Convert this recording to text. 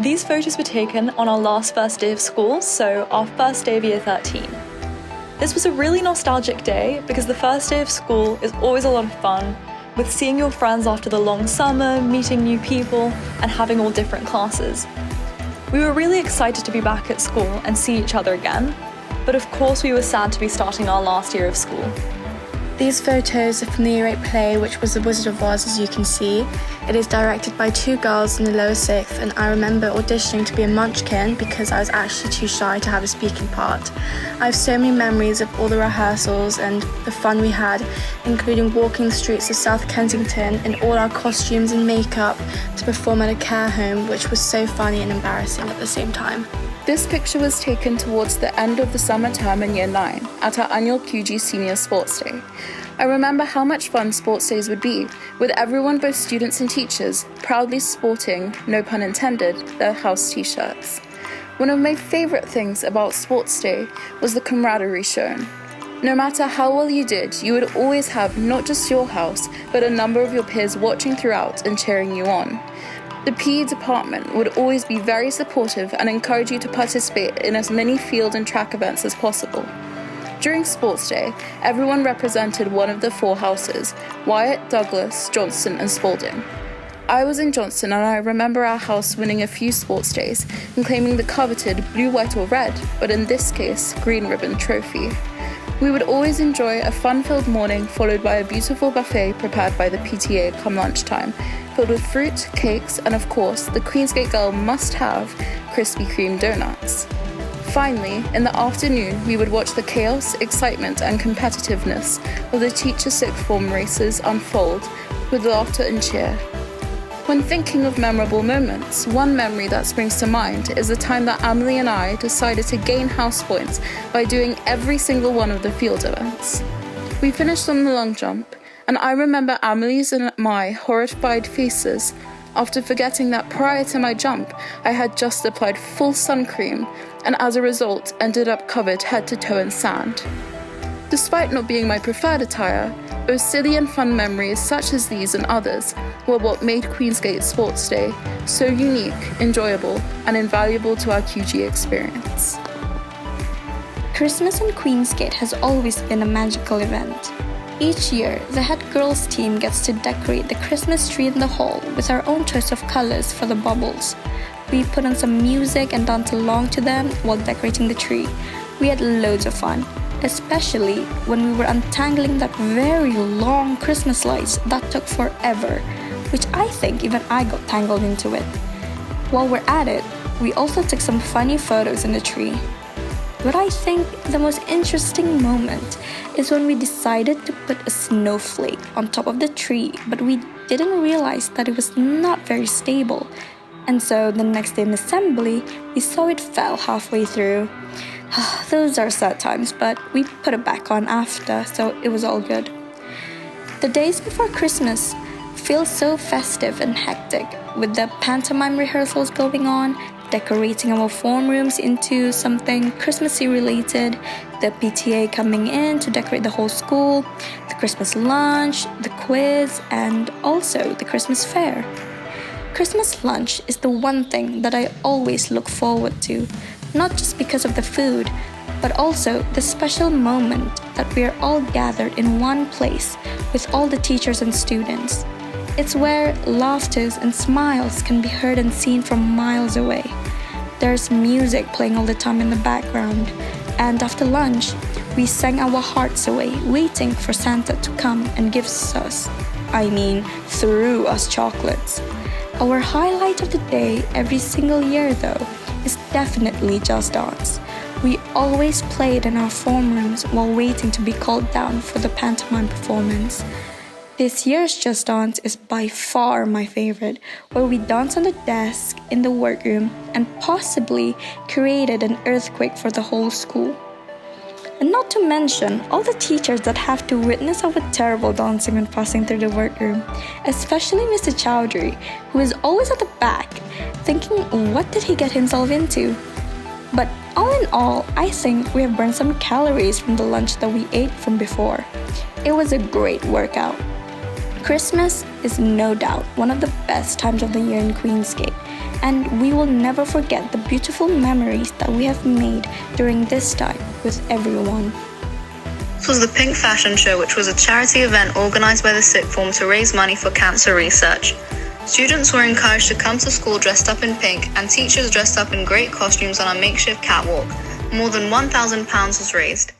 These photos were taken on our last first day of school, so our first day of year 13. This was a really nostalgic day because the first day of school is always a lot of fun, with seeing your friends after the long summer, meeting new people, and having all different classes. We were really excited to be back at school and see each other again, but of course we were sad to be starting our last year of school. These photos are from the Year 8 play, which was The Wizard of Oz, as you can see. It is directed by two girls in the lower 6th, and I remember auditioning to be a munchkin because I was actually too shy to have a speaking part. I have so many memories of all the rehearsals and the fun we had, including walking the streets of South Kensington in all our costumes and makeup to perform at a care home, which was so funny and embarrassing at the same time. This picture was taken towards the end of the summer term in Year 9 at our annual QG Senior Sports Day. I remember how much fun sports days would be, with everyone, both students and teachers, proudly sporting, no pun intended, their house t-shirts. One of my favourite things about sports day was the camaraderie shown. No matter how well you did, you would always have not just your house, but a number of your peers watching throughout and cheering you on. The PE department would always be very supportive and encourage you to participate in as many field and track events as possible. During sports day, everyone represented one of the 4 houses: Wyatt, Douglas, Johnston and Spalding. I was in Johnston and I remember our house winning a few sports days and claiming the coveted blue, white or red, but in this case, green ribbon trophy. We would always enjoy a fun-filled morning followed by a beautiful buffet prepared by the PTA come lunchtime, filled with fruit, cakes, and of course, the Queensgate girl must have Krispy Kreme donuts. Finally, in the afternoon, we would watch the chaos, excitement, and competitiveness of the teacher sixth form races unfold with laughter and cheer. When thinking of memorable moments, one memory that springs to mind is the time that Amelie and I decided to gain house points by doing every single one of the field events. We finished on the long jump, and I remember Amelie's and my horrified faces after forgetting that prior to my jump, I had just applied full sun cream and as a result ended up covered head to toe in sand. Despite not being my preferred attire, both silly and fun memories such as these and others were what made Queensgate Sports Day so unique, enjoyable, and invaluable to our QG experience. Christmas in Queensgate has always been a magical event. Each year, the head girls team gets to decorate the Christmas tree in the hall with our own choice of colors for the bubbles. We put on some music and dance along to them while decorating the tree. We had loads of fun, especially when we were untangling that very long Christmas lights that took forever, which I think even I got tangled into it. While we're at it, we also took some funny photos in the tree. But I think the most interesting moment is when we decided to put a snowflake on top of the tree, but we didn't realize that it was not very stable. And so the next day in assembly, we saw it fell halfway through. Those are sad times, but we put it back on after, so it was all good. The days before Christmas feel so festive and hectic, with the pantomime rehearsals going on, decorating our form rooms into something Christmassy related, the PTA coming in to decorate the whole school, the Christmas lunch, the quiz, and also the Christmas fair. Christmas lunch is the one thing that I always look forward to, not just because of the food, but also the special moment that we are all gathered in one place with all the teachers and students. It's where laughters and smiles can be heard and seen from miles away. There's music playing all the time in the background, and after lunch, we sang our hearts away, waiting for Santa to come and give us, through us chocolates. Our highlight of the day every single year, though, is definitely Just Dance. We always played in our form rooms while waiting to be called down for the pantomime performance. This year's Just Dance is by far my favorite, where we danced on the desk in the workroom and possibly created an earthquake for the whole school. And not to mention all the teachers that have to witness our terrible dancing when passing through the workroom, especially Mr. Chowdhury, who is always at the back, thinking what did he get himself into? But all in all, I think we have burned some calories from the lunch that we ate from before. It was a great workout. Christmas is no doubt one of the best times of the year in Queensgate, and we will never forget the beautiful memories that we have made during this time with everyone. This was the Pink Fashion Show, which was a charity event organised by the sixth form to raise money for cancer research. Students were encouraged to come to school dressed up in pink, and teachers dressed up in great costumes on a makeshift catwalk. More than £1,000 was raised.